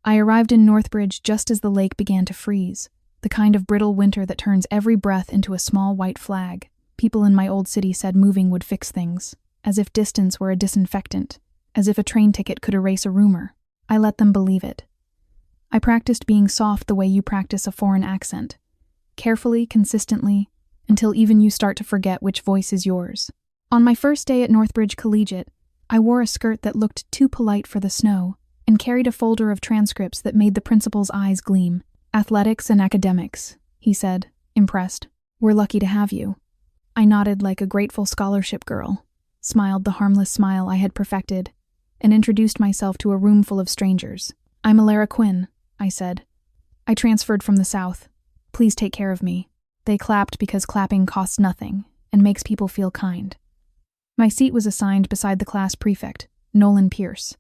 I arrived in Northbridge just as the lake began to freeze, the kind of brittle winter that turns every breath into a small white flag. People in my old city said moving would fix things, as if distance were a disinfectant, as if a train ticket could erase a rumor. I let them believe it. I practiced being soft the way you practice a foreign accent, carefully, consistently, until even you start to forget which voice is yours. On my first day at Northbridge Collegiate, I wore a skirt that looked too polite for the snow and carried a folder of transcripts that made the principal's eyes gleam. "Athletics and academics," he said, impressed. "We're lucky to have you." I nodded like a grateful scholarship girl, smiled the harmless smile I had perfected, and introduced myself to a room full of strangers. "I'm Alara Quinn," I said. "I transferred from the South. Please take care of me." They clapped because clapping costs nothing and makes people feel kind. My seat was assigned beside the class prefect, Nolan Pierce,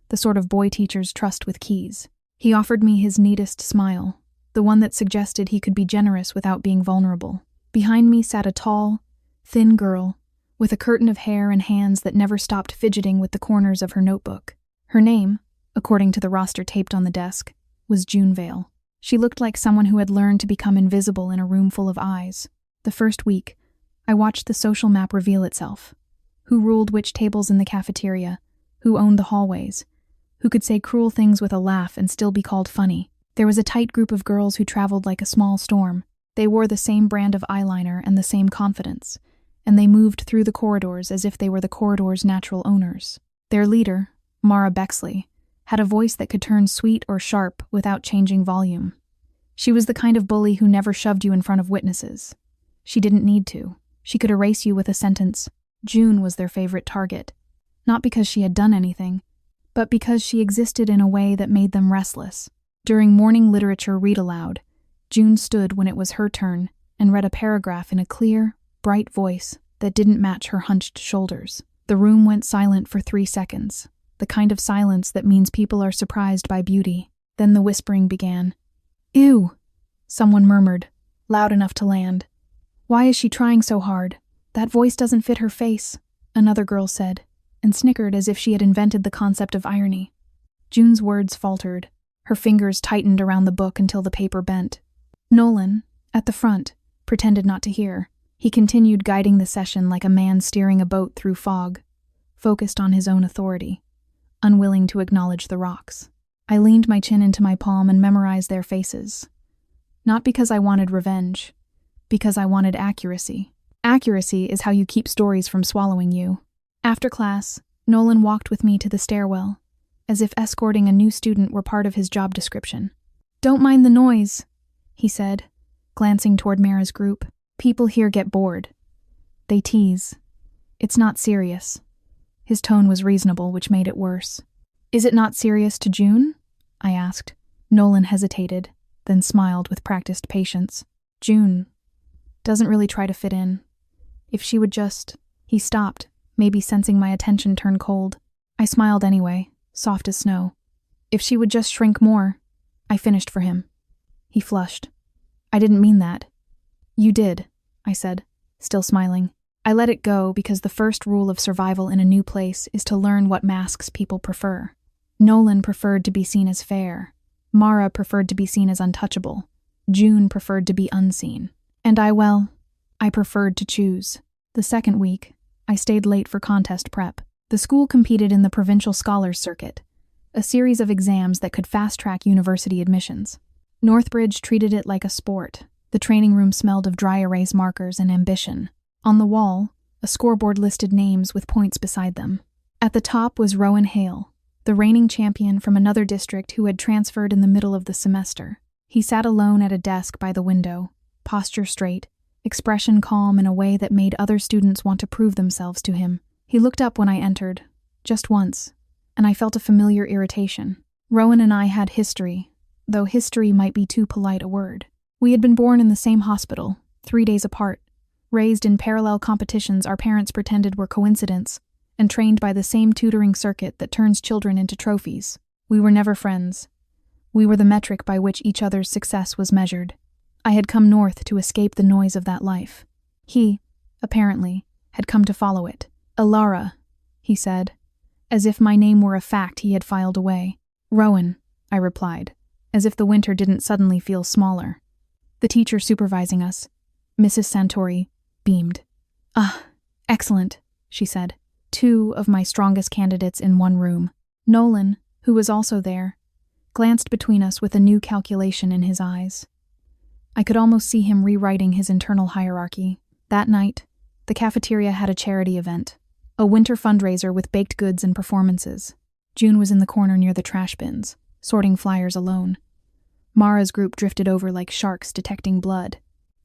the sort of boy teachers trust with keys. He offered me his neatest smile, the one that suggested he could be generous without being vulnerable. Behind me sat a tall, thin girl with a curtain of hair and hands that never stopped fidgeting with the corners of her notebook. Her name, according to the roster taped on the desk, was June Vale. She looked like someone who had learned to become invisible in a room full of eyes. The first week, I watched the social map reveal itself. Who ruled which tables in the cafeteria, who owned the hallways, who could say cruel things with a laugh and still be called funny. There was a tight group of girls who traveled like a small storm. They wore the same brand of eyeliner and the same confidence, and they moved through the corridors as if they were the corridor's natural owners. Their leader, Mara Bexley, had a voice that could turn sweet or sharp without changing volume. She was the kind of bully who never shoved you in front of witnesses. She didn't need to. She could erase you with a sentence. June was their favorite target, not because she had done anything, but because she existed in a way that made them restless. During morning literature read-aloud, June stood when it was her turn and read a paragraph in a clear, bright voice that didn't match her hunched shoulders. The room went silent for 3 seconds, the kind of silence that means people are surprised by beauty. Then the whispering began. "Ew," someone murmured, loud enough to land. "Why is she trying so hard? That voice doesn't fit her face," another girl said, and snickered as if she had invented the concept of irony. June's words faltered. Her fingers tightened around the book until the paper bent. Nolan, at the front, pretended not to hear. He continued guiding the session like a man steering a boat through fog, focused on his own authority, unwilling to acknowledge the rocks. I leaned my chin into my palm and memorized their faces. Not because I wanted revenge, because I wanted accuracy. Accuracy is how you keep stories from swallowing you. After class, Nolan walked with me to the stairwell, as if escorting a new student were part of his job description. "Don't mind the noise," he said, glancing toward Mara's group. "People here get bored. They tease. It's not serious." His tone was reasonable, which made it worse. "Is it not serious to June?" I asked. Nolan hesitated, then smiled with practiced patience. "June doesn't really try to fit in. If she would just..." He stopped, maybe sensing my attention turn cold. I smiled anyway, soft as snow. "If she would just shrink more." I finished for him. He flushed. "I didn't mean that." "You did," I said, still smiling. I let it go because the first rule of survival in a new place is to learn what masks people prefer. Nolan preferred to be seen as fair. Mara preferred to be seen as untouchable. June preferred to be unseen. And I preferred to choose. The second week, I stayed late for contest prep. The school competed in the Provincial Scholars Circuit, a series of exams that could fast-track university admissions. Northbridge treated it like a sport. The training room smelled of dry erase markers and ambition. On the wall, a scoreboard listed names with points beside them. At the top was Rowan Hale, the reigning champion from another district who had transferred in the middle of the semester. He sat alone at a desk by the window, posture straight, expression calm in a way that made other students want to prove themselves to him. He looked up when I entered, just once, and I felt a familiar irritation. Rowan and I had history, though history might be too polite a word. We had been born in the same hospital, 3 days apart, raised in parallel competitions our parents pretended were coincidence, and trained by the same tutoring circuit that turns children into trophies. We were never friends. We were the metric by which each other's success was measured. I had come north to escape the noise of that life. He, apparently, had come to follow it. "Alara," he said, as if my name were a fact he had filed away. "Rowan," I replied, as if the winter didn't suddenly feel smaller. The teacher supervising us, Mrs. Santori, beamed. "Ah, excellent," she said. 2 of my strongest candidates in one room. Nolan, who was also there, glanced between us with a new calculation in his eyes. I could almost see him rewriting his internal hierarchy. That night, the cafeteria had a charity event, a winter fundraiser with baked goods and performances. June was in the corner near the trash bins, sorting flyers alone. Mara's group drifted over like sharks detecting blood.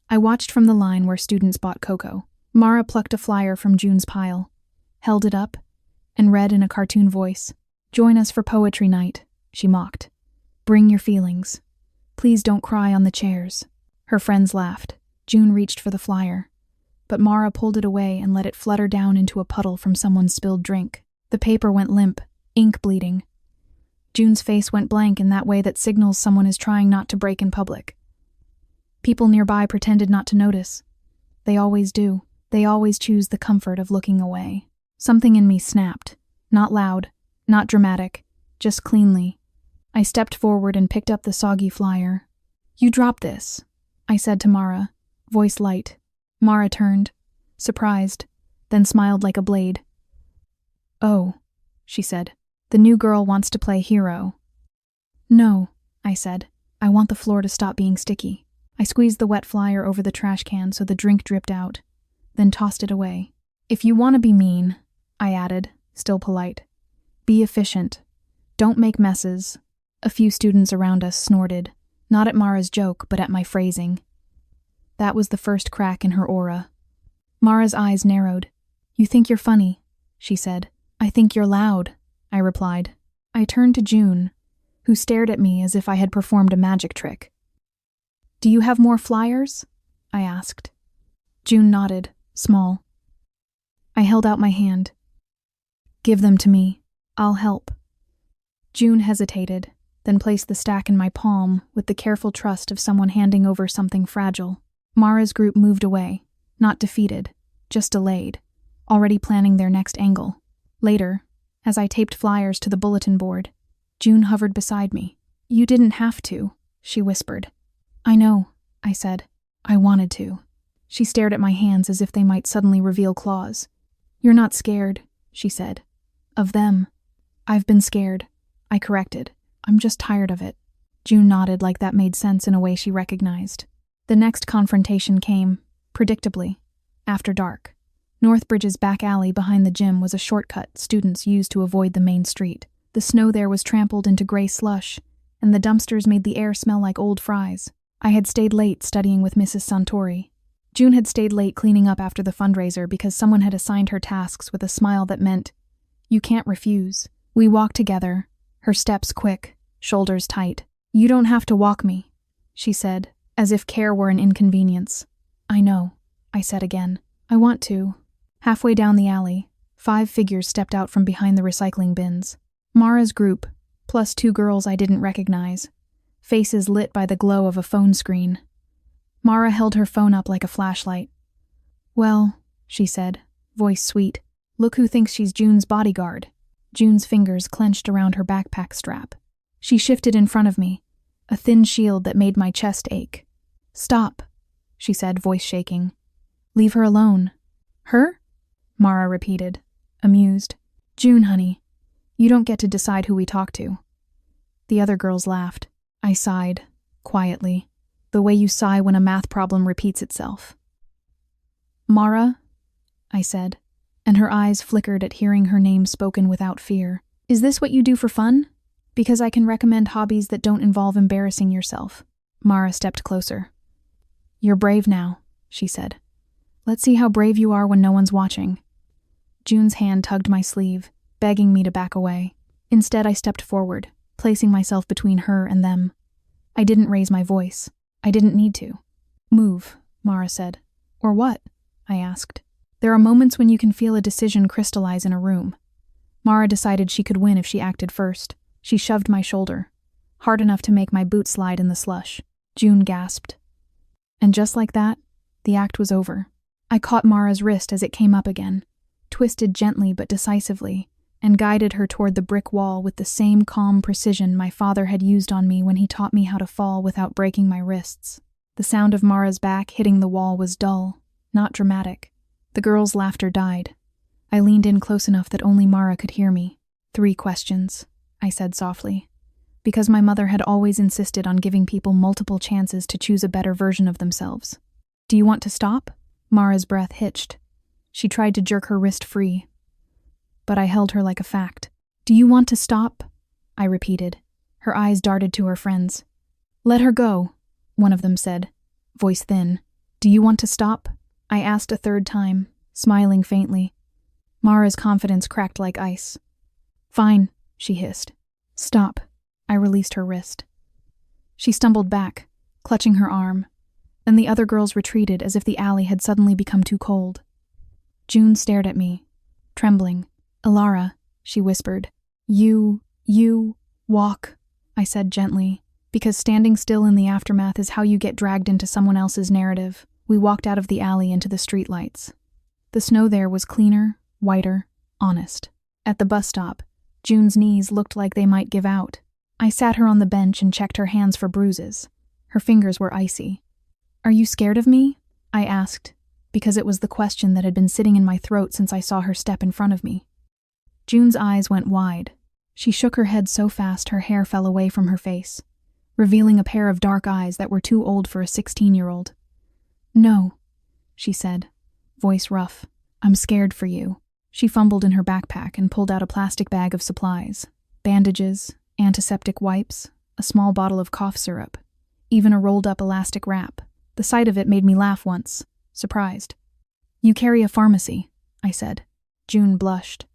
I watched from the line where students bought cocoa. Mara plucked a flyer from June's pile, held it up, and read in a cartoon voice. "Join us for poetry night," she mocked. "Bring your feelings. Please don't cry on the chairs." Her friends laughed. June reached for the flyer, but Mara pulled it away and let it flutter down into a puddle from someone's spilled drink. The paper went limp, ink bleeding. June's face went blank in that way that signals someone is trying not to break in public. People nearby pretended not to notice. They always do. They always choose the comfort of looking away. Something in me snapped. Not loud, not dramatic, just cleanly. I stepped forward and picked up the soggy flyer. "You dropped this," I said to Mara, voice light. Mara turned, surprised, then smiled like a blade. "Oh," she said. "The new girl wants to play hero." "No," I said. "I want the floor to stop being sticky." I squeezed the wet flyer over the trash can so the drink dripped out, then tossed it away. "If you want to be mean," I added, still polite, "be efficient. Don't make messes." A few students around us snorted, not at Mara's joke, but at my phrasing. That was the first crack in her aura. Mara's eyes narrowed. "You think you're funny," she said. "I think you're loud," I replied. I turned to June, who stared at me as if I had performed a magic trick. "Do you have more flyers?" I asked. June nodded, small. I held out my hand. "Give them to me. I'll help." June hesitated, then placed the stack in my palm with the careful trust of someone handing over something fragile. Mara's group moved away, not defeated, just delayed, already planning their next angle. Later, as I taped flyers to the bulletin board, June hovered beside me. "You didn't have to," she whispered. "I know," I said. "I wanted to." She stared at my hands as if they might suddenly reveal claws. "You're not scared," she said. "Of them." "I've been scared," I corrected. "I'm just tired of it." June nodded like that made sense in a way she recognized. The next confrontation came, predictably, after dark. Northbridge's back alley behind the gym was a shortcut students used to avoid the main street. The snow there was trampled into gray slush, and the dumpsters made the air smell like old fries. I had stayed late studying with Mrs. Santori. June had stayed late cleaning up after the fundraiser because someone had assigned her tasks with a smile that meant, "You can't refuse." We walked together, her steps quick, shoulders tight. "You don't have to walk me," she said, as if care were an inconvenience. "I know," I said again. "I want to." Halfway down the alley, 5 figures stepped out from behind the recycling bins. Mara's group, plus 2 girls I didn't recognize, faces lit by the glow of a phone screen. Mara held her phone up like a flashlight. "Well," she said, voice sweet, "look who thinks she's June's bodyguard." June's fingers clenched around her backpack strap. She shifted in front of me, a thin shield that made my chest ache. "Stop," she said, voice shaking. "Leave her alone." "Her?" Mara repeated, amused. "June, honey. You don't get to decide who we talk to." The other girls laughed. I sighed, quietly, the way you sigh when a math problem repeats itself. "Mara," I said, and her eyes flickered at hearing her name spoken without fear. "Is this what you do for fun? Because I can recommend hobbies that don't involve embarrassing yourself." Mara stepped closer. "You're brave now," she said. "Let's see how brave you are when no one's watching." June's hand tugged my sleeve, begging me to back away. Instead, I stepped forward, placing myself between her and them. I didn't raise my voice. I didn't need to. "Move," Mara said. "Or what?" I asked. There are moments when you can feel a decision crystallize in a room. Mara decided she could win if she acted first. She shoved my shoulder, hard enough to make my boot slide in the slush. June gasped. And just like that, the act was over. I caught Mara's wrist as it came up again, twisted gently but decisively, and guided her toward the brick wall with the same calm precision my father had used on me when he taught me how to fall without breaking my wrists. The sound of Mara's back hitting the wall was dull, not dramatic. The girls' laughter died. I leaned in close enough that only Mara could hear me. 3 questions, I said softly, because my mother had always insisted on giving people multiple chances to choose a better version of themselves. Do you want to stop? Mara's breath hitched. She tried to jerk her wrist free, but I held her like a fact. Do you want to stop? I repeated. Her eyes darted to her friends. Let her go, one of them said, voice thin. Do you want to stop? I asked a 3rd time, smiling faintly. Mara's confidence cracked like ice. Fine, she hissed. Stop. I released her wrist. She stumbled back, clutching her arm, and the other girls retreated as if the alley had suddenly become too cold. June stared at me, trembling. Alara, she whispered. You walk, I said gently, because standing still in the aftermath is how you get dragged into someone else's narrative. We walked out of the alley into the streetlights. The snow there was cleaner, whiter, honest. At the bus stop, June's knees looked like they might give out. I sat her on the bench and checked her hands for bruises. Her fingers were icy. Are you scared of me? I asked, because it was the question that had been sitting in my throat since I saw her step in front of me. June's eyes went wide. She shook her head so fast her hair fell away from her face, revealing a pair of dark eyes that were too old for a 16-year-old. No, she said, voice rough. I'm scared for you. She fumbled in her backpack and pulled out a plastic bag of supplies, bandages, antiseptic wipes, a small bottle of cough syrup, even a rolled-up elastic wrap. The sight of it made me laugh once, surprised. You carry a pharmacy, I said. June blushed.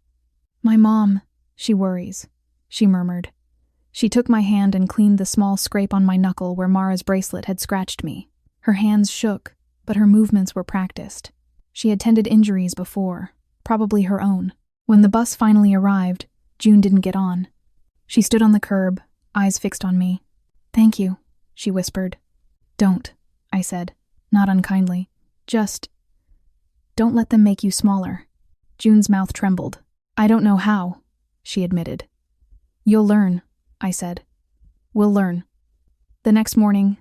My mom, she worries, she murmured. She took my hand and cleaned the small scrape on my knuckle where Mara's bracelet had scratched me. Her hands shook, but her movements were practiced. She had tended injuries before, probably her own. When the bus finally arrived, June didn't get on. She stood on the curb, eyes fixed on me. Thank you, she whispered. Don't, I said, not unkindly. Just don't let them make you smaller. June's mouth trembled. I don't know how, she admitted. You'll learn, I said. We'll learn. The next morning,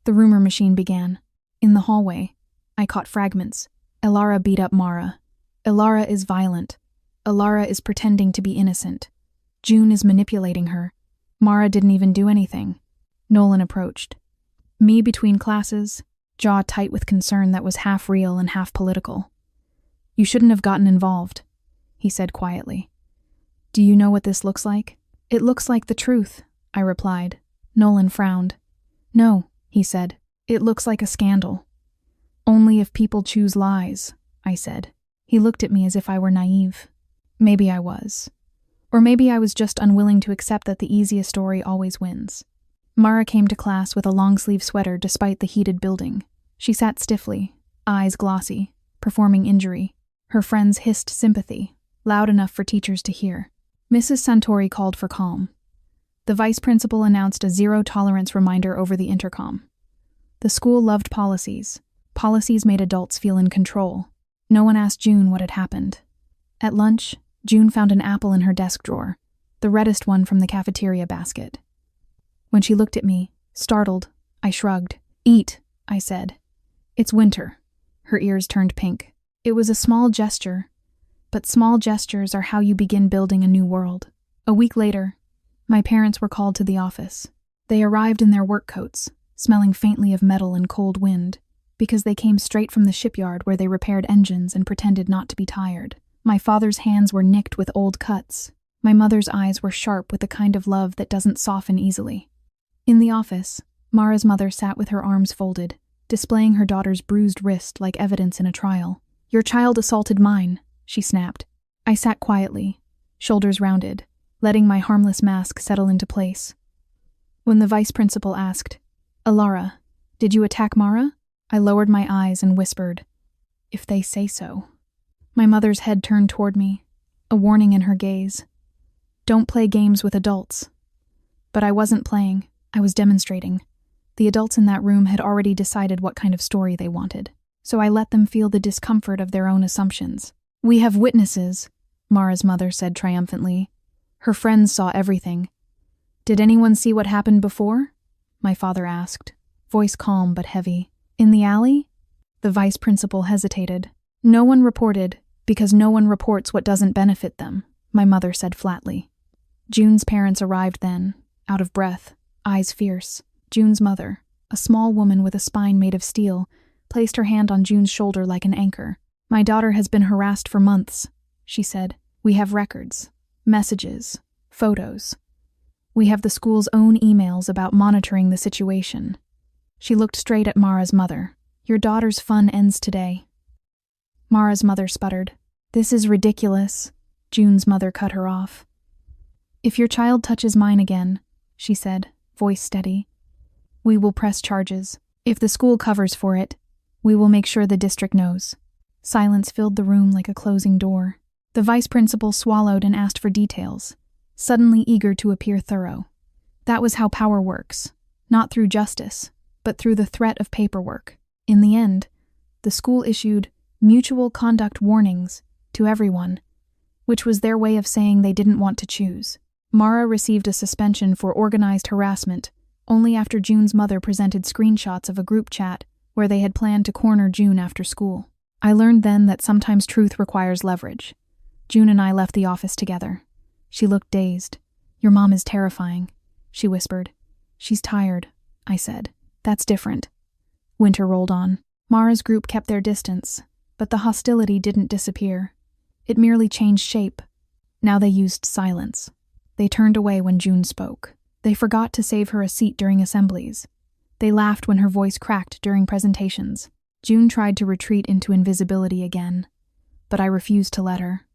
the rumor machine began. In the hallway, I caught fragments. Alara beat up Mara. Alara is violent. Alara is pretending to be innocent. June is manipulating her. Mara didn't even do anything. Nolan approached. Me between classes, jaw tight with concern that was half real and half political. You shouldn't have gotten involved, he said quietly. Do you know what this looks like? It looks like the truth, I replied. Nolan frowned. No, he said. It looks like a scandal. Only if people choose lies, I said. He looked at me as if I were naive. Maybe I was. Or maybe I was just unwilling to accept that the easiest story always wins. Mara came to class with a long-sleeve sweater despite the heated building. She sat stiffly, eyes glossy, performing injury. Her friends hissed sympathy, loud enough for teachers to hear. Mrs. Santori called for calm. The vice principal announced a zero-tolerance reminder over the intercom. The school loved policies. Policies made adults feel in control. No one asked June what had happened. At lunch, June found an apple in her desk drawer, the reddest one from the cafeteria basket. When she looked at me, startled, I shrugged. Eat, I said. It's winter. Her ears turned pink. It was a small gesture, but small gestures are how you begin building a new world. A week later, my parents were called to the office. They arrived in their work coats, smelling faintly of metal and cold wind, because they came straight from the shipyard where they repaired engines and pretended not to be tired. My father's hands were nicked with old cuts. My mother's eyes were sharp with the kind of love that doesn't soften easily. In the office, Mara's mother sat with her arms folded, displaying her daughter's bruised wrist like evidence in a trial. Your child assaulted mine, she snapped. I sat quietly, shoulders rounded, letting my harmless mask settle into place. When the vice principal asked, Alara, did you attack Mara? I lowered my eyes and whispered, if they say so. My mother's head turned toward me, a warning in her gaze. Don't play games with adults. But I wasn't playing, I was demonstrating. The adults in that room had already decided what kind of story they wanted, so I let them feel the discomfort of their own assumptions. We have witnesses, Mara's mother said triumphantly. Her friends saw everything. Did anyone see what happened before? My father asked, voice calm but heavy. In the alley? The vice principal hesitated. No one reported, because no one reports what doesn't benefit them, my mother said flatly. June's parents arrived then, out of breath, eyes fierce. June's mother, a small woman with a spine made of steel, placed her hand on June's shoulder like an anchor. My daughter has been harassed for months, she said. We have records, messages, photos. We have the school's own emails about monitoring the situation. She looked straight at Mara's mother. Your daughter's fun ends today. Mara's mother sputtered. This is ridiculous. June's mother cut her off. If your child touches mine again, she said, voice steady, we will press charges. If the school covers for it, we will make sure the district knows. Silence filled the room like a closing door. The vice principal swallowed and asked for details, suddenly eager to appear thorough. That was how power works, not through justice, but through the threat of paperwork. In the end, the school issued mutual conduct warnings to everyone, which was their way of saying they didn't want to choose. Mara received a suspension for organized harassment only after June's mother presented screenshots of a group chat where they had planned to corner June after school. I learned then that sometimes truth requires leverage. June and I left the office together. She looked dazed. Your mom is terrifying, she whispered. She's tired, I said. That's different. Winter rolled on. Mara's group kept their distance, but the hostility didn't disappear. It merely changed shape. Now they used silence. They turned away when June spoke. They forgot to save her a seat during assemblies. They laughed when her voice cracked during presentations. June tried to retreat into invisibility again, but I refused to let her.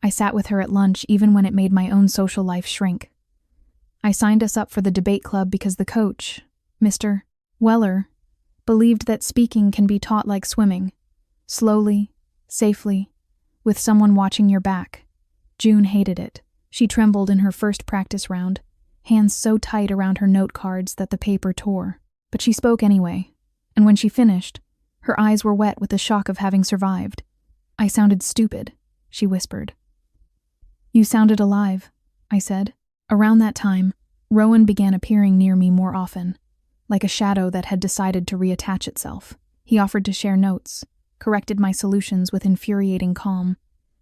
I sat with her at lunch even when it made my own social life shrink. I signed us up for the debate club because the coach, Mr. Weller, believed that speaking can be taught like swimming, slowly, safely, with someone watching your back. June hated it. She trembled in her first practice round, hands so tight around her note cards that the paper tore. But she spoke anyway, and when she finished, her eyes were wet with the shock of having survived. I sounded stupid, she whispered. You sounded alive, I said. Around that time, Rowan began appearing near me more often, like a shadow that had decided to reattach itself. He offered to share notes, corrected my solutions with infuriating calm,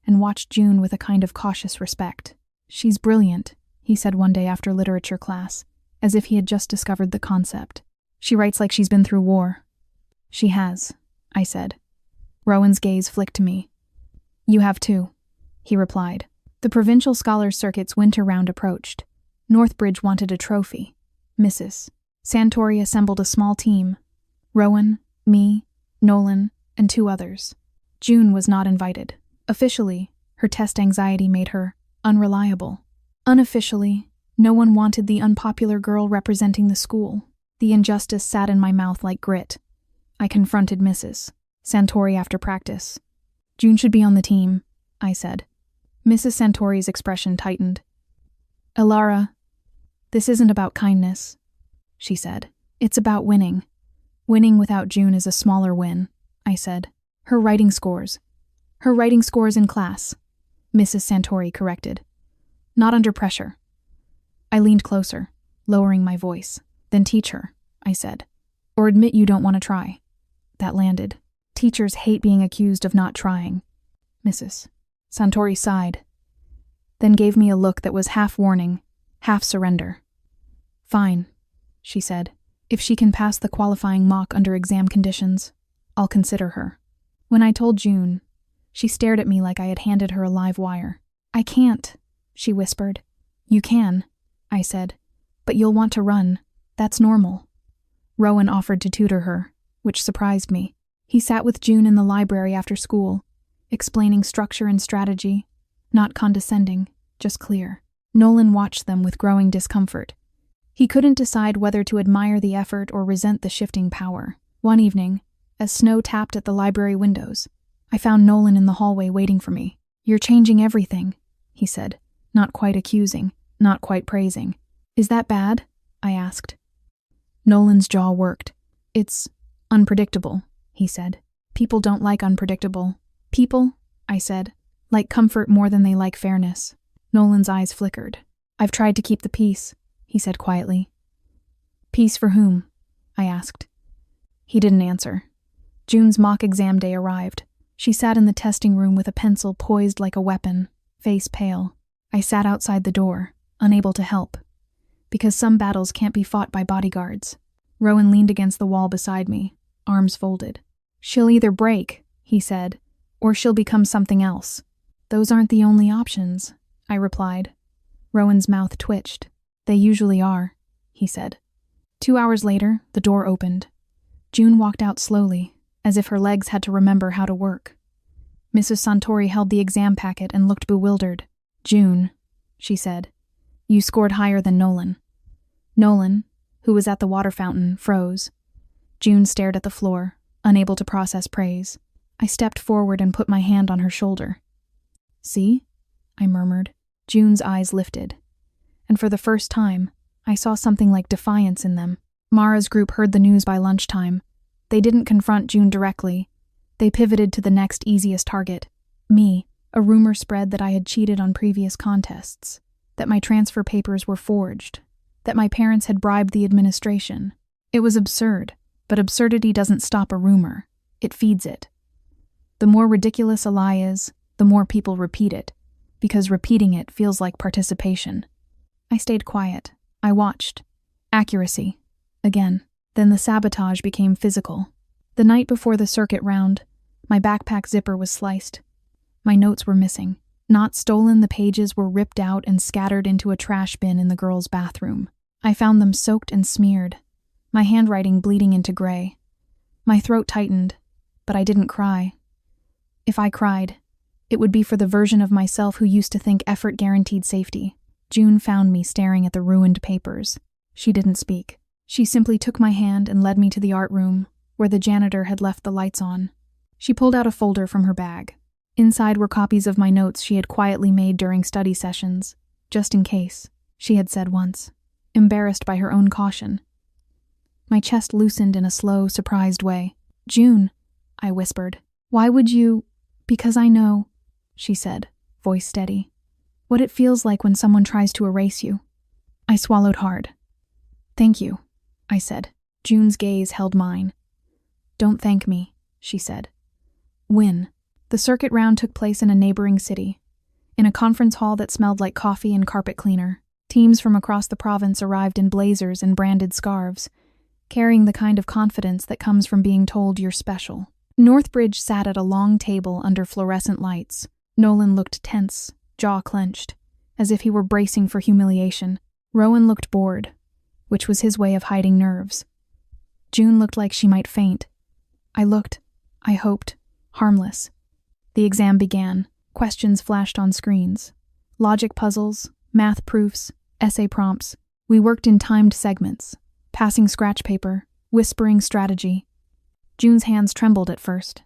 and watched June with a kind of cautious respect. She's brilliant, he said one day after literature class, as if he had just discovered the concept. She writes like she's been through war. She has, I said. Rowan's gaze flicked to me. You have too, he replied. The provincial scholars circuit's winter round approached. Northbridge wanted a trophy. Mrs. Santori assembled a small team. Rowan, me, Nolan, and 2 others. June was not invited. Officially, her test anxiety made her unreliable. Unofficially, no one wanted the unpopular girl representing the school. The injustice sat in my mouth like grit. I confronted Mrs. Santori after practice. June should be on the team, I said. Mrs. Santori's expression tightened. Elara, this isn't about kindness, she said. It's about winning. Winning without June is a smaller win, I said. Her writing scores in class, Mrs. Santori corrected. Not under pressure. I leaned closer, lowering my voice. Then teach her, I said. Or admit you don't want to try. That landed. Teachers hate being accused of not trying. Mrs. Santori sighed, then gave me a look that was half warning, half surrender. Fine, she said. If she can pass the qualifying mock under exam conditions, I'll consider her. When I told June, she stared at me like I had handed her a live wire. I can't, she whispered. You can, I said, but you'll want to run. That's normal. Rowan offered to tutor her, which surprised me. He sat with June in the library after school, explaining structure and strategy, not condescending, just clear. Nolan watched them with growing discomfort. He couldn't decide whether to admire the effort or resent the shifting power. One evening, as snow tapped at the library windows, I found Nolan in the hallway waiting for me. You're changing everything, he said, not quite accusing, not quite praising. Is that bad? I asked. Nolan's jaw worked. It's unpredictable, he said. People don't like unpredictable. People, I said, Like comfort more than they like fairness. Nolan's eyes flickered. I've tried to keep the peace, he said quietly. Peace for whom? I asked. He didn't answer. June's mock exam day arrived. She sat in the testing room with a pencil poised like a weapon, face pale. I sat outside the door, unable to help. Because some battles can't be fought by bodyguards. Rowan leaned against the wall beside me, arms folded. She'll either break, he said, or she'll become something else. Those aren't the only options, I replied. Rowan's mouth twitched. They usually are, he said. 2 hours later, the door opened. June walked out slowly, as if her legs had to remember how to work. Mrs. Santori held the exam packet and looked bewildered. June, she said, you scored higher than Nolan. Nolan, who was at the water fountain, froze. June stared at the floor, unable to process praise. I stepped forward and put my hand on her shoulder. See? I murmured. June's eyes lifted. And for the first time, I saw something like defiance in them. Mara's group heard the news by lunchtime. They didn't confront June directly. They pivoted to the next easiest target, me. A rumor spread that I had cheated on previous contests, that my transfer papers were forged, that my parents had bribed the administration. It was absurd, but absurdity doesn't stop a rumor. It feeds it. The more ridiculous a lie is, the more people repeat it, because repeating it feels like participation. I stayed quiet. I watched. Accuracy. Again. Then the sabotage became physical. The night before the circuit round, my backpack zipper was sliced. My notes were missing. Not stolen, the pages were ripped out and scattered into a trash bin in the girls' bathroom. I found them soaked and smeared, my handwriting bleeding into gray. My throat tightened, but I didn't cry. If I cried, it would be for the version of myself who used to think effort guaranteed safety. June found me staring at the ruined papers. She didn't speak. She simply took my hand and led me to the art room, where the janitor had left the lights on. She pulled out a folder from her bag. Inside were copies of my notes she had quietly made during study sessions, just in case, she had said once, embarrassed by her own caution. My chest loosened in a slow, surprised way. June, I whispered. Why would you? Because I know, she said, voice steady, what it feels like when someone tries to erase you. I swallowed hard. Thank you, I said. June's gaze held mine. Don't thank me, she said. When? The circuit round took place in a neighboring city. In a conference hall that smelled like coffee and carpet cleaner, teams from across the province arrived in blazers and branded scarves, carrying the kind of confidence that comes from being told you're special. Northbridge sat at a long table under fluorescent lights. Nolan looked tense, jaw clenched, as if he were bracing for humiliation. Rowan looked bored, which was his way of hiding nerves. June looked like she might faint. I looked, I hoped, harmless. The exam began. Questions flashed on screens. Logic puzzles, math proofs, essay prompts. We worked in timed segments, passing scratch paper, whispering strategy. June's hands trembled at first.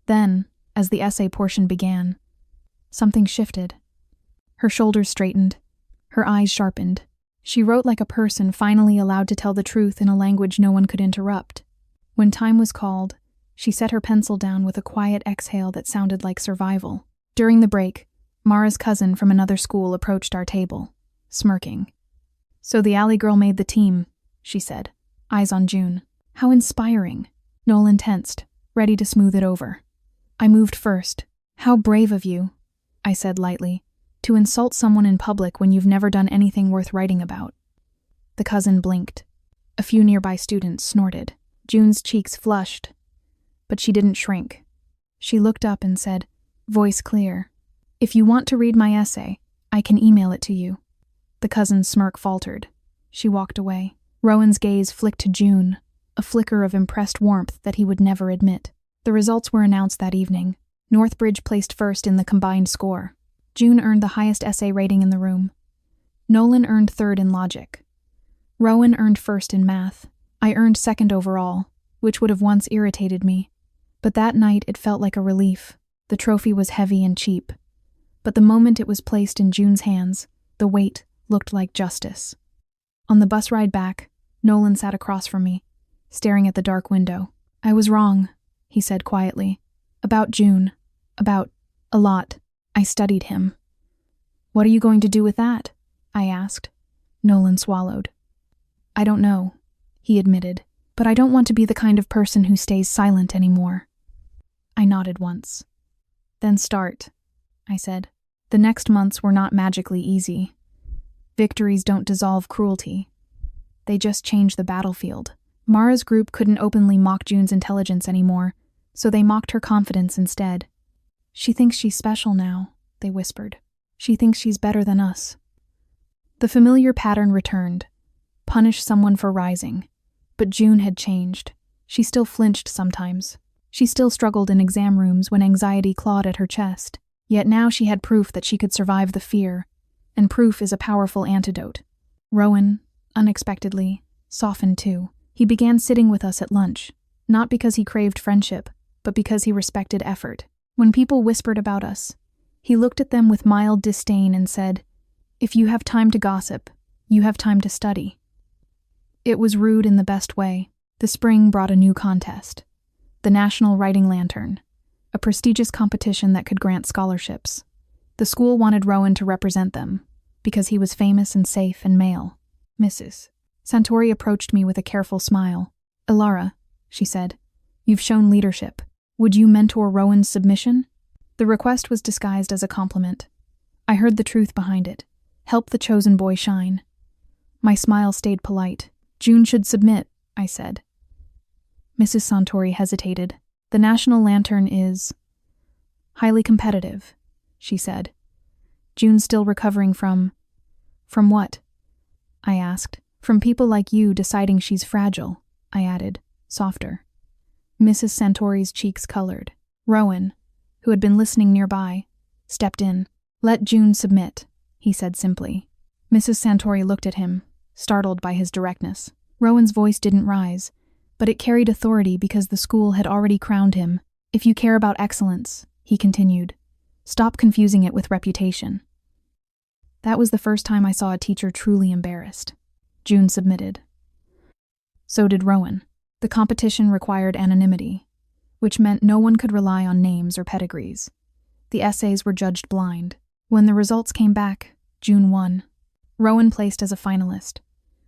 Then, as the essay portion began, something shifted. Her shoulders straightened. Her eyes sharpened. She wrote like a person finally allowed to tell the truth in a language no one could interrupt. When time was called, she set her pencil down with a quiet exhale that sounded like survival. During the break, Mara's cousin from another school approached our table, smirking. So the alley girl made the team, she said, eyes on June. How inspiring. Nolan tensed, ready to smooth it over. I moved first. How brave of you, I said lightly, to insult someone in public when you've never done anything worth writing about. The cousin blinked. A few nearby students snorted. June's cheeks flushed, but she didn't shrink. She looked up and said, voice clear, if you want to read my essay, I can email it to you. The cousin's smirk faltered. She walked away. Rowan's gaze flicked to June, a flicker of impressed warmth that he would never admit. The results were announced that evening. Northbridge placed first in the combined score. June earned the highest essay rating in the room. Nolan earned third in logic. Rowan earned first in math. I earned second overall, which would have once irritated me. But that night it felt like a relief. The trophy was heavy and cheap. But the moment it was placed in June's hands, the weight looked like justice. On the bus ride back, Nolan sat across from me, staring at the dark window. I was wrong, he said quietly. About June. About a lot. I studied him. What are you going to do with that? I asked. Nolan swallowed. I don't know, he admitted, but I don't want to be the kind of person who stays silent anymore. I nodded once. Then start, I said. The next months were not magically easy. Victories don't dissolve cruelty. They just change the battlefield. Mara's group couldn't openly mock June's intelligence anymore, so they mocked her confidence instead. She thinks she's special now, they whispered. She thinks she's better than us. The familiar pattern returned. Punish someone for rising. But June had changed. She still flinched sometimes. She still struggled in exam rooms when anxiety clawed at her chest. Yet now she had proof that she could survive the fear, and proof is a powerful antidote. Rowan, unexpectedly, softened too. He began sitting with us at lunch, not because he craved friendship, but because he respected effort. When people whispered about us, he looked at them with mild disdain and said, "If you have time to gossip, you have time to study." It was rude in the best way. The spring brought a new contest. The National Writing Lantern, a prestigious competition that could grant scholarships. The school wanted Rowan to represent them, because he was famous and safe and male. Mrs. Santori approached me with a careful smile. "Ilara," she said, "you've shown leadership. Would you mentor Rowan's submission?" The request was disguised as a compliment. I heard the truth behind it. Help the chosen boy shine. My smile stayed polite. "June should submit," I said. Mrs. Santori hesitated. "The National Lantern is highly competitive," she said. "June's still recovering from what?" I asked. "From people like you deciding she's fragile," I added, softer. Mrs. Santori's cheeks colored. Rowan, who had been listening nearby, stepped in. "Let June submit," he said simply. Mrs. Santori looked at him, startled by his directness. Rowan's voice didn't rise, but it carried authority because the school had already crowned him. "If you care about excellence," he continued, "stop confusing it with reputation." That was the first time I saw a teacher truly embarrassed. June submitted. So did Rowan. The competition required anonymity, which meant no one could rely on names or pedigrees. The essays were judged blind. When the results came back, June won. Rowan placed as a finalist.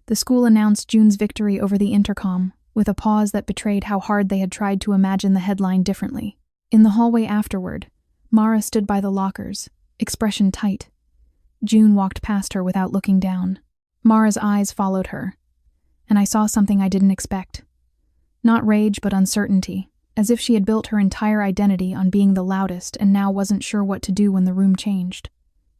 The school announced June's victory over the intercom, with a pause that betrayed how hard they had tried to imagine the headline differently. In the hallway afterward, Mara stood by the lockers, expression tight. June walked past her without looking down. Mara's eyes followed her, and I saw something I didn't expect. Not rage, but uncertainty, as if she had built her entire identity on being the loudest and now wasn't sure what to do when the room changed.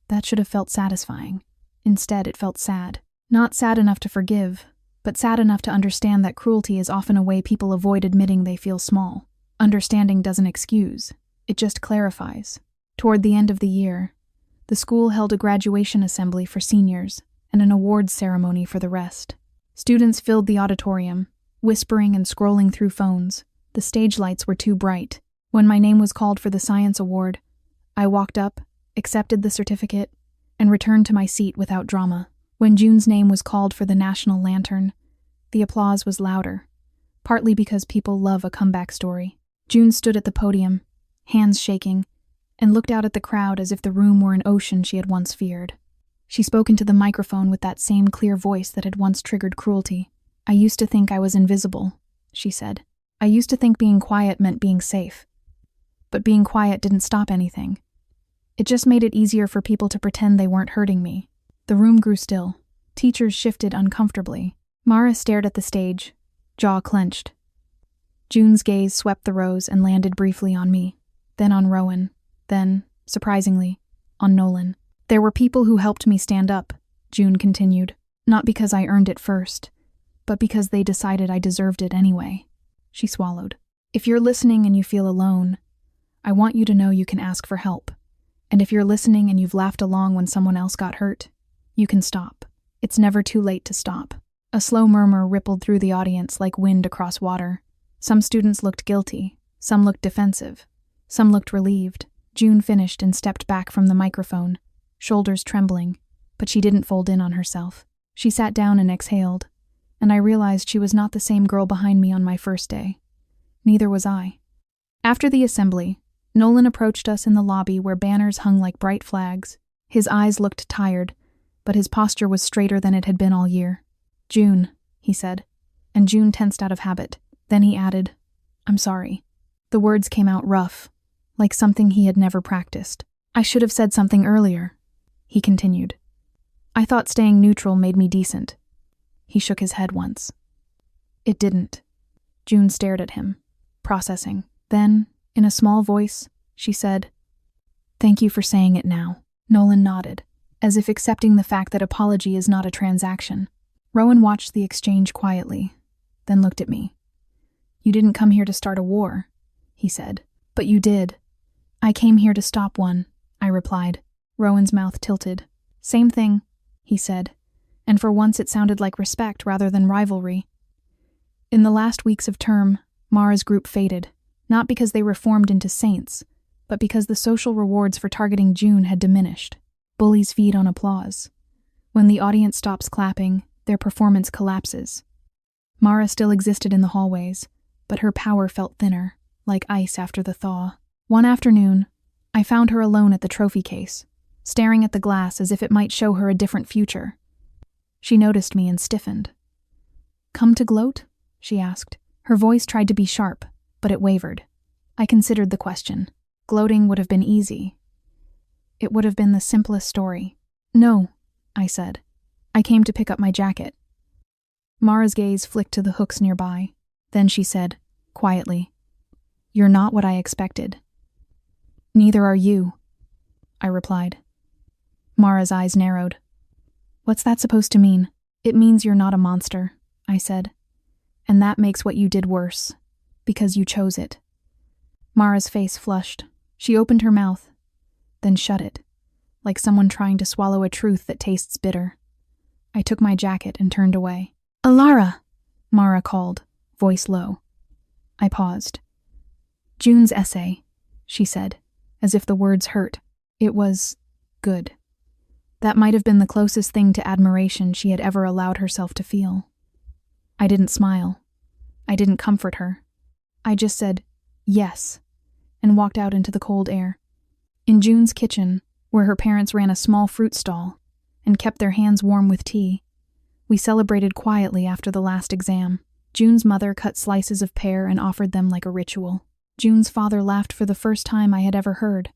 That should have felt satisfying. Instead, it felt sad. Not sad enough to forgive, but sad enough to understand that cruelty is often a way people avoid admitting they feel small. Understanding doesn't excuse, it just clarifies. Toward the end of the year, the school held a graduation assembly for seniors and an awards ceremony for the rest. Students filled the auditorium, whispering and scrolling through phones. The stage lights were too bright. When my name was called for the science award, I walked up, accepted the certificate, and returned to my seat without drama. When June's name was called for the National Lantern, the applause was louder, partly because people love a comeback story. June stood at the podium, hands shaking, and looked out at the crowd as if the room were an ocean she had once feared. She spoke into the microphone with that same clear voice that had once triggered cruelty. "I used to think I was invisible," she said. "I used to think being quiet meant being safe. But being quiet didn't stop anything. It just made it easier for people to pretend they weren't hurting me." The room grew still. Teachers shifted uncomfortably. Mara stared at the stage, jaw clenched. June's gaze swept the rows and landed briefly on me, then on Rowan, then, surprisingly, on Nolan. "There were people who helped me stand up," June continued, "not because I earned it first, but because they decided I deserved it anyway." She swallowed. "If you're listening and you feel alone, I want you to know you can ask for help. And if you're listening and you've laughed along when someone else got hurt, you can stop. It's never too late to stop." A slow murmur rippled through the audience like wind across water. Some students looked guilty, some looked defensive, some looked relieved. June finished and stepped back from the microphone, shoulders trembling, but she didn't fold in on herself. She sat down and exhaled, and I realized she was not the same girl behind me on my first day. Neither was I. After the assembly, Nolan approached us in the lobby where banners hung like bright flags. His eyes looked tired, but his posture was straighter than it had been all year. "June," he said, and June tensed out of habit. Then he added, "I'm sorry." The words came out rough, like something he had never practiced. "I should have said something earlier," he continued. "I thought staying neutral made me decent." He shook his head once. "It didn't." June stared at him, processing. Then, in a small voice, she said, "Thank you for saying it now." Nolan nodded, as if accepting the fact that apology is not a transaction. Rowan watched the exchange quietly, then looked at me. "You didn't come here to start a war," he said. "But you did." "I came here to stop one," I replied. Rowan's mouth tilted. "Same thing," he said, and for once it sounded like respect rather than rivalry. In the last weeks of term, Mara's group faded, not because they reformed into saints, but because the social rewards for targeting June had diminished. Bullies feed on applause. When the audience stops clapping, their performance collapses. Mara still existed in the hallways, but her power felt thinner, like ice after the thaw. One afternoon, I found her alone at the trophy case, staring at the glass as if it might show her a different future. She noticed me and stiffened. "Come to gloat?" she asked. Her voice tried to be sharp, but it wavered. I considered the question. Gloating would have been easy. It would have been the simplest story. "No," I said. "I came to pick up my jacket." Mara's gaze flicked to the hooks nearby. Then she said, quietly, "You're not what I expected." "Neither are you," I replied. Mara's eyes narrowed. "What's that supposed to mean?" "It means you're not a monster," I said. "And that makes what you did worse, because you chose it." Mara's face flushed. She opened her mouth, then shut it, like someone trying to swallow a truth that tastes bitter. I took my jacket and turned away. "Alara!" Mara called, voice low. I paused. "June's essay," she said, as if the words hurt. It was good. That might have been the closest thing to admiration she had ever allowed herself to feel. I didn't smile. I didn't comfort her. I just said, "Yes," and walked out into the cold air. In June's kitchen, where her parents ran a small fruit stall and kept their hands warm with tea, we celebrated quietly after the last exam. June's mother cut slices of pear and offered them like a ritual. June's father laughed for the first time I had ever heard,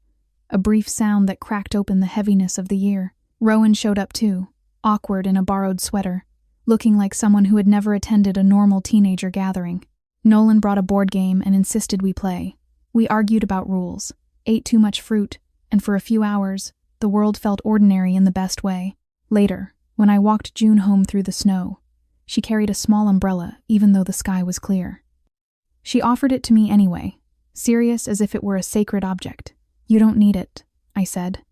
a brief sound that cracked open the heaviness of the year. Rowan showed up too, awkward in a borrowed sweater, looking like someone who had never attended a normal teenager gathering. Nolan brought a board game and insisted we play. We argued about rules, ate too much fruit, and for a few hours, the world felt ordinary in the best way. Later, when I walked June home through the snow, she carried a small umbrella even though the sky was clear. She offered it to me anyway, serious as if it were a sacred object. "You don't need it," I said.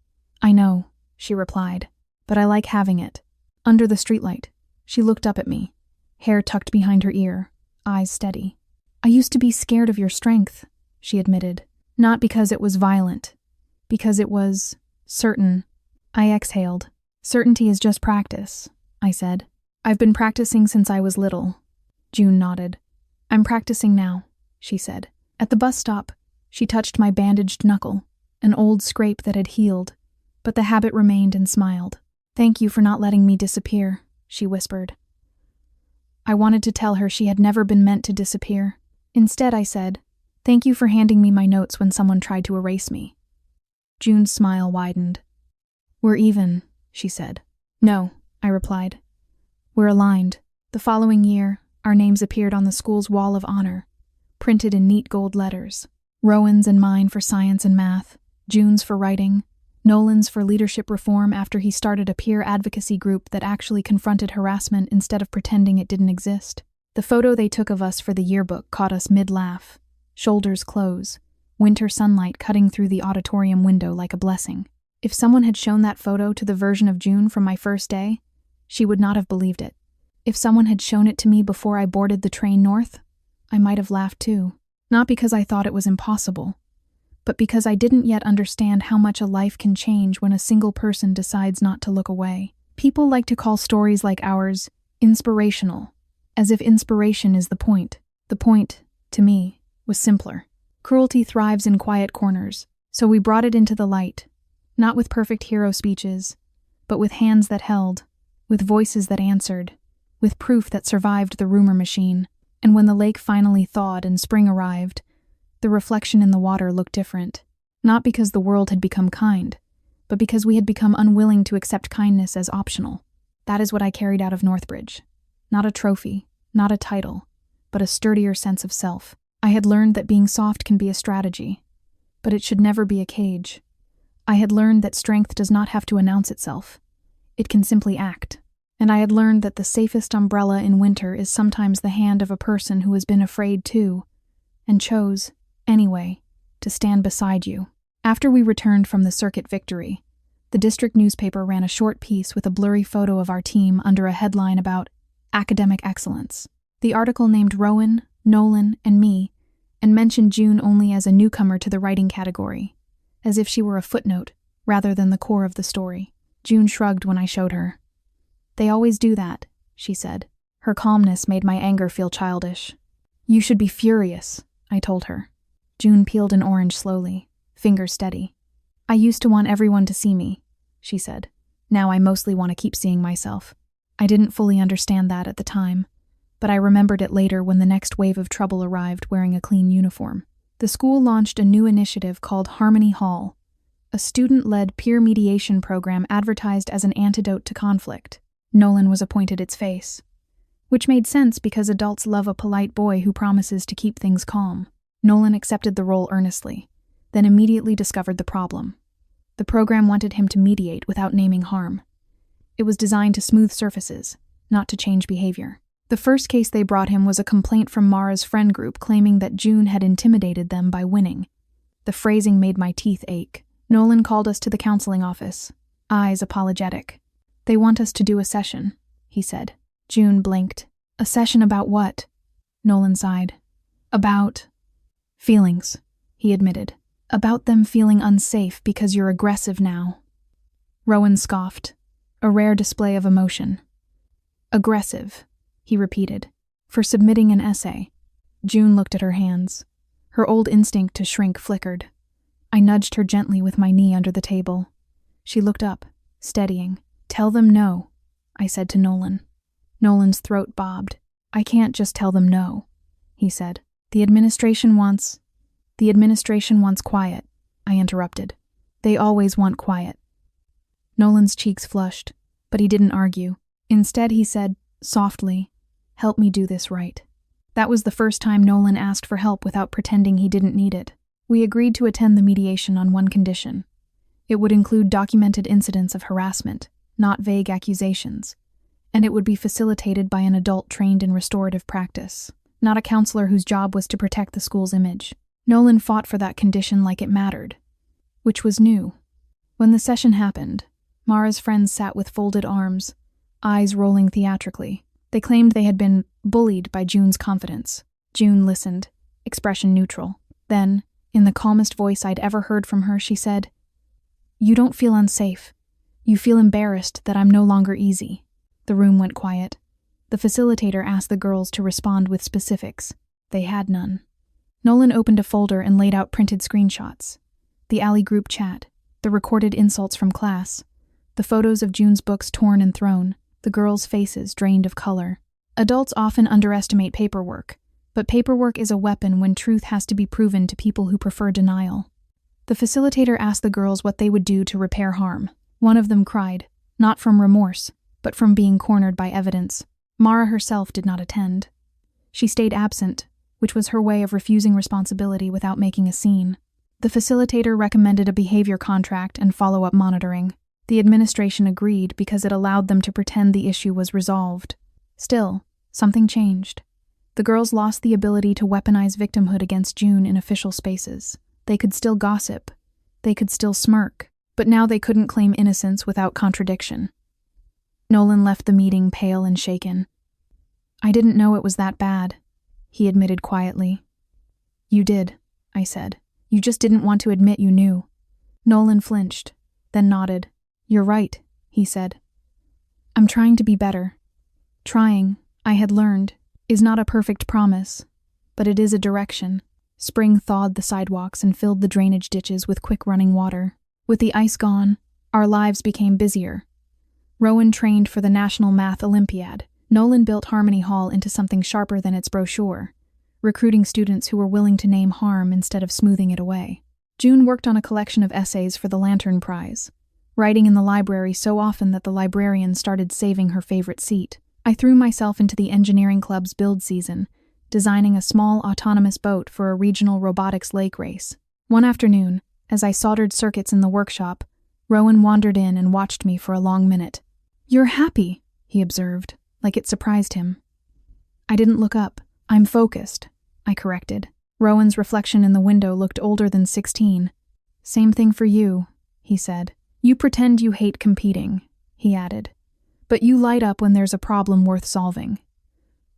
"I know," she replied, "but I like having it." Under the streetlight, she looked up at me, hair tucked behind her ear, eyes steady. "I used to be scared of your strength," she admitted. "Not because it was violent, because it was certain." I exhaled. "Certainty is just practice," I said. "I've been practicing since I was little." June nodded. "I'm practicing now," she said. At the bus stop, she touched my bandaged knuckle, an old scrape that had healed, but the habit remained, and smiled. "Thank you for not letting me disappear," she whispered. I wanted to tell her she had never been meant to disappear. Instead, I said, "Thank you for handing me my notes when someone tried to erase me." June's smile widened. "We're even," she said. "No," I replied. "We're aligned." The following year, our names appeared on the school's wall of honor, printed in neat gold letters. Rowan's and mine for science and math, June's for writing, Nolan's for leadership reform after he started a peer advocacy group that actually confronted harassment instead of pretending it didn't exist. The photo they took of us for the yearbook caught us mid-laugh, shoulders close, winter sunlight cutting through the auditorium window like a blessing. If someone had shown that photo to the version of June from my first day, she would not have believed it. If someone had shown it to me before I boarded the train north, I might have laughed too. Not because I thought it was impossible, but because I didn't yet understand how much a life can change when a single person decides not to look away. People like to call stories like ours inspirational, as if inspiration is the point. The point, to me, was simpler. Cruelty thrives in quiet corners, so we brought it into the light, not with perfect hero speeches, but with hands that held, with voices that answered, with proof that survived the rumor machine. And when the lake finally thawed and spring arrived, the reflection in the water looked different. Not because the world had become kind, but because we had become unwilling to accept kindness as optional. That is what I carried out of Northbridge. Not a trophy, not a title, but a sturdier sense of self. I had learned that being soft can be a strategy, but it should never be a cage. I had learned that strength does not have to announce itself. It can simply act. And I had learned that the safest umbrella in winter is sometimes the hand of a person who has been afraid too, and chose, anyway, to stand beside you. After we returned from the circuit victory, the district newspaper ran a short piece with a blurry photo of our team under a headline about academic excellence. The article named Rowan, Nolan, and me, and mentioned June only as a newcomer to the writing category, as if she were a footnote rather than the core of the story. June shrugged when I showed her. "They always do that," she said. Her calmness made my anger feel childish. "You should be furious," I told her. June peeled an orange slowly, fingers steady. "I used to want everyone to see me," she said. "Now I mostly want to keep seeing myself." I didn't fully understand that at the time, but I remembered it later when the next wave of trouble arrived wearing a clean uniform. The school launched a new initiative called Harmony Hall, a student-led peer mediation program advertised as an antidote to conflict. Nolan was appointed its face, which made sense because adults love a polite boy who promises to keep things calm. Nolan accepted the role earnestly, then immediately discovered the problem. The program wanted him to mediate without naming harm. It was designed to smooth surfaces, not to change behavior. The first case they brought him was a complaint from Mara's friend group claiming that June had intimidated them by winning. The phrasing made my teeth ache. Nolan called us to the counseling office, eyes apologetic. "They want us to do a session," he said. June blinked. "A session about what?" Nolan sighed. "About feelings," he admitted. "About them feeling unsafe because you're aggressive now." Rowan scoffed, a rare display of emotion. "Aggressive," he repeated, "for submitting an essay." June looked at her hands. Her old instinct to shrink flickered. I nudged her gently with my knee under the table. She looked up, steadying. "Tell them no," I said to Nolan. Nolan's throat bobbed. "I can't just tell them no," he said. The administration wants quiet," I interrupted. "They always want quiet." Nolan's cheeks flushed, but he didn't argue. Instead, he said, softly, "Help me do this right." That was the first time Nolan asked for help without pretending he didn't need it. We agreed to attend the mediation on one condition. It would include documented incidents of harassment, not vague accusations, and it would be facilitated by an adult trained in restorative practice, not a counselor whose job was to protect the school's image. Nolan fought for that condition like it mattered, which was new. When the session happened, Mara's friends sat with folded arms, eyes rolling theatrically. They claimed they had been bullied by June's confidence. June listened, expression neutral. Then, in the calmest voice I'd ever heard from her, she said, "You don't feel unsafe. You feel embarrassed that I'm no longer easy." The room went quiet. The facilitator asked the girls to respond with specifics. They had none. Nolan opened a folder and laid out printed screenshots. The alley group chat, the recorded insults from class, the photos of June's books torn and thrown, the girls' faces drained of color. Adults often underestimate paperwork, but paperwork is a weapon when truth has to be proven to people who prefer denial. The facilitator asked the girls what they would do to repair harm. One of them cried, not from remorse, but from being cornered by evidence. Mara herself did not attend. She stayed absent, which was her way of refusing responsibility without making a scene. The facilitator recommended a behavior contract and follow-up monitoring. The administration agreed because it allowed them to pretend the issue was resolved. Still, something changed. The girls lost the ability to weaponize victimhood against June in official spaces. They could still gossip. They could still smirk. But now they couldn't claim innocence without contradiction. Nolan left the meeting pale and shaken. "I didn't know it was that bad," he admitted quietly. "You did," I said. "You just didn't want to admit you knew." Nolan flinched, then nodded. "You're right," he said. "I'm trying to be better. Trying, I had learned, is not a perfect promise, but it is a direction. Spring thawed the sidewalks and filled the drainage ditches with quick running water. With the ice gone, our lives became busier. Rowan trained for the National Math Olympiad. Nolan built Harmony Hall into something sharper than its brochure, recruiting students who were willing to name harm instead of smoothing it away. June worked on a collection of essays for the Lantern Prize, writing in the library so often that the librarian started saving her favorite seat. I threw myself into the engineering club's build season, designing a small autonomous boat for a regional robotics lake race. One afternoon, as I soldered circuits in the workshop, Rowan wandered in and watched me for a long minute. "You're happy," he observed, like it surprised him. I didn't look up. "I'm focused," I corrected. Rowan's reflection in the window looked older than 16. "Same thing for you," he said. "You pretend you hate competing," he added. "But you light up when there's a problem worth solving."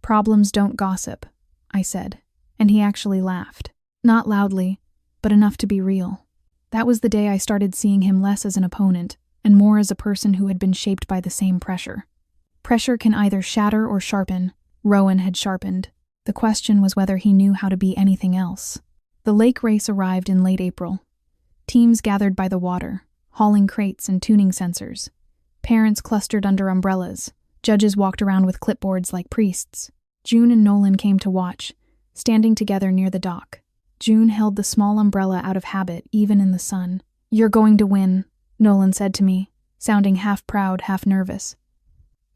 "Problems don't gossip," I said, and he actually laughed. Not loudly, but enough to be real. That was the day I started seeing him less as an opponent and more as a person who had been shaped by the same pressure. Pressure can either shatter or sharpen. Rowan had sharpened. The question was whether he knew how to be anything else. The lake race arrived in late April. Teams gathered by the water, hauling crates and tuning sensors. Parents clustered under umbrellas. Judges walked around with clipboards like priests. June and Nolan came to watch, standing together near the dock. June held the small umbrella out of habit, even in the sun. "You're going to win," Nolan said to me, sounding half proud, half nervous.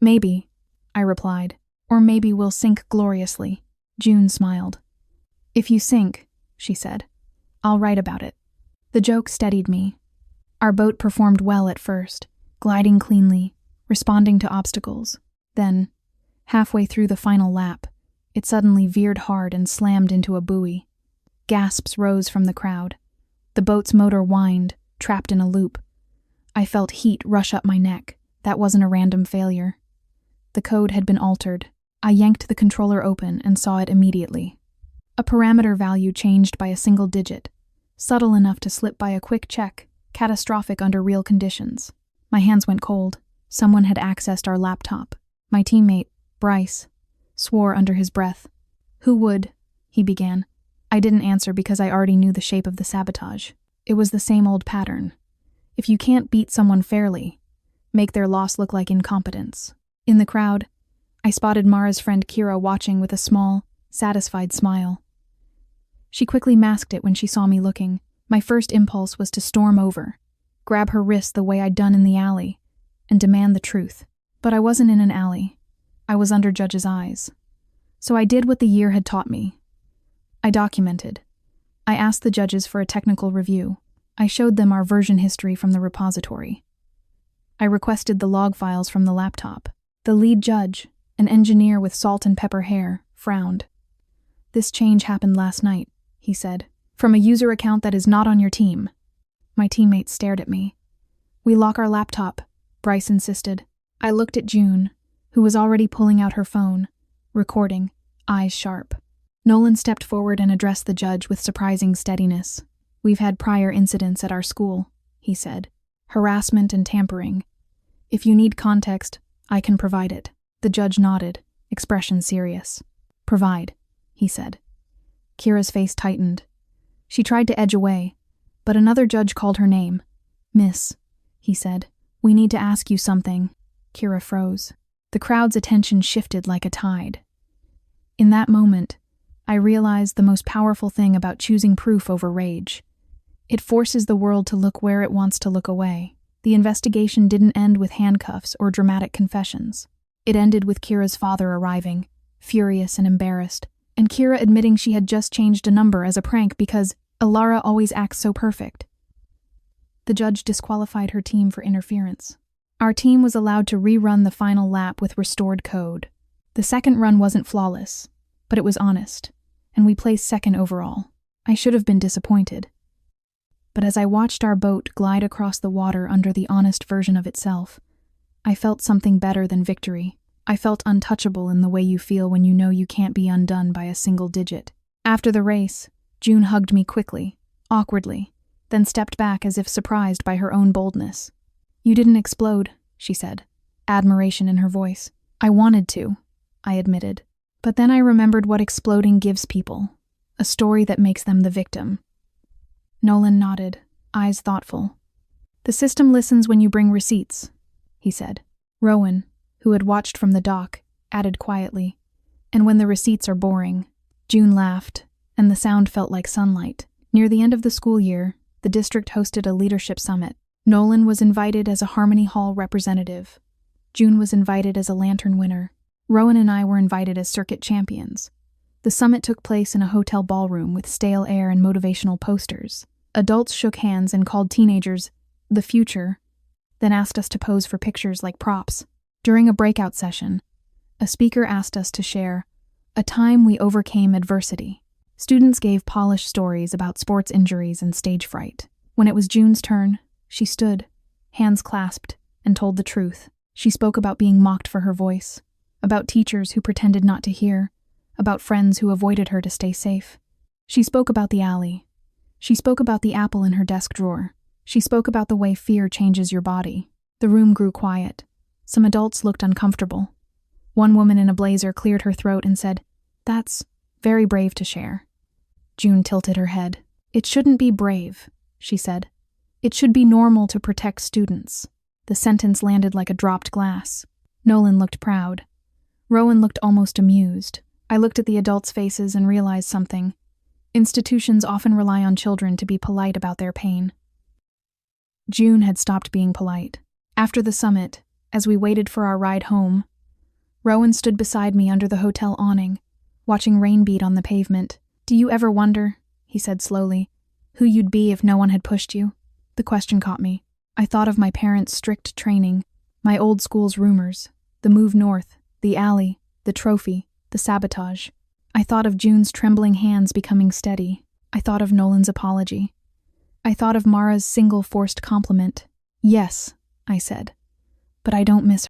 "Maybe," I replied. "Or maybe we'll sink gloriously." June smiled. "If you sink," she said, "I'll write about it." The joke steadied me. Our boat performed well at first, gliding cleanly, responding to obstacles. Then, halfway through the final lap, it suddenly veered hard and slammed into a buoy. Gasps rose from the crowd. The boat's motor whined, trapped in a loop. I felt heat rush up my neck. That wasn't a random failure. The code had been altered. I yanked the controller open and saw it immediately. A parameter value changed by a single digit, subtle enough to slip by a quick check, catastrophic under real conditions. My hands went cold. Someone had accessed our laptop. My teammate, Bryce, swore under his breath. "Who would?" he began. I didn't answer because I already knew the shape of the sabotage. It was the same old pattern. If you can't beat someone fairly, make their loss look like incompetence. In the crowd, I spotted Mara's friend Kira watching with a small, satisfied smile. She quickly masked it when she saw me looking. My first impulse was to storm over, grab her wrist the way I'd done in the alley, and demand the truth. But I wasn't in an alley. I was under Judge's eyes. So I did what the year had taught me. I documented. I asked the judges for a technical review. I showed them our version history from the repository. I requested the log files from the laptop. The lead judge, an engineer with salt and pepper hair, frowned. "This change happened last night," he said, "from a user account that is not on your team." My teammates stared at me. "We lock our laptop," Bryce insisted. I looked at June, who was already pulling out her phone, recording, eyes sharp. Nolan stepped forward and addressed the judge with surprising steadiness. "We've had prior incidents at our school," he said. "Harassment and tampering. If you need context, I can provide it." The judge nodded, expression serious. "Provide," he said. Kira's face tightened. She tried to edge away, but another judge called her name. "Miss," he said, "we need to ask you something." Kira froze. The crowd's attention shifted like a tide. In that moment, I realized the most powerful thing about choosing proof over rage. It forces the world to look where it wants to look away. The investigation didn't end with handcuffs or dramatic confessions. It ended with Kira's father arriving, furious and embarrassed, and Kira admitting she had just changed a number as a prank because Alara always acts so perfect. The judge disqualified her team for interference. Our team was allowed to rerun the final lap with restored code. The second run wasn't flawless, but it was honest, and we placed second overall. I should have been disappointed. But as I watched our boat glide across the water under the honest version of itself, I felt something better than victory. I felt untouchable in the way you feel when you know you can't be undone by a single digit. After the race, June hugged me quickly, awkwardly, then stepped back as if surprised by her own boldness. "You didn't explode," she said, admiration in her voice. "I wanted to," I admitted. But then I remembered what exploding gives people. A story that makes them the victim. Nolan nodded, eyes thoughtful. The system listens when you bring receipts, he said. Rowan, who had watched from the dock, added quietly, and when the receipts are boring. June laughed, and the sound felt like sunlight. Near the end of the school year, the district hosted a leadership summit. Nolan was invited as a Harmony Hall representative. June was invited as a lantern winner. Rowan and I were invited as circuit champions. The summit took place in a hotel ballroom with stale air and motivational posters. Adults shook hands and called teenagers the future, then asked us to pose for pictures like props. During a breakout session, a speaker asked us to share a time we overcame adversity. Students gave polished stories about sports injuries and stage fright. When it was June's turn, she stood, hands clasped, and told the truth. She spoke about being mocked for her voice, about teachers who pretended not to hear, about friends who avoided her to stay safe. She spoke about the alley. She spoke about the apple in her desk drawer. She spoke about the way fear changes your body. The room grew quiet. Some adults looked uncomfortable. One woman in a blazer cleared her throat and said, "That's very brave to share." June tilted her head. "It shouldn't be brave," she said. "It should be normal to protect students." The sentence landed like a dropped glass. Nolan looked proud. Rowan looked almost amused. I looked at the adults' faces and realized something. Institutions often rely on children to be polite about their pain. June had stopped being polite. After the summit, as we waited for our ride home, Rowan stood beside me under the hotel awning, watching rain beat on the pavement. "Do you ever wonder," he said slowly, "who you'd be if no one had pushed you?" The question caught me. I thought of my parents' strict training, my old school's rumors, the move north, the alley, the trophy, the sabotage. I thought of June's trembling hands becoming steady. I thought of Nolan's apology. I thought of Mara's single forced compliment. "Yes," I said, "but I don't miss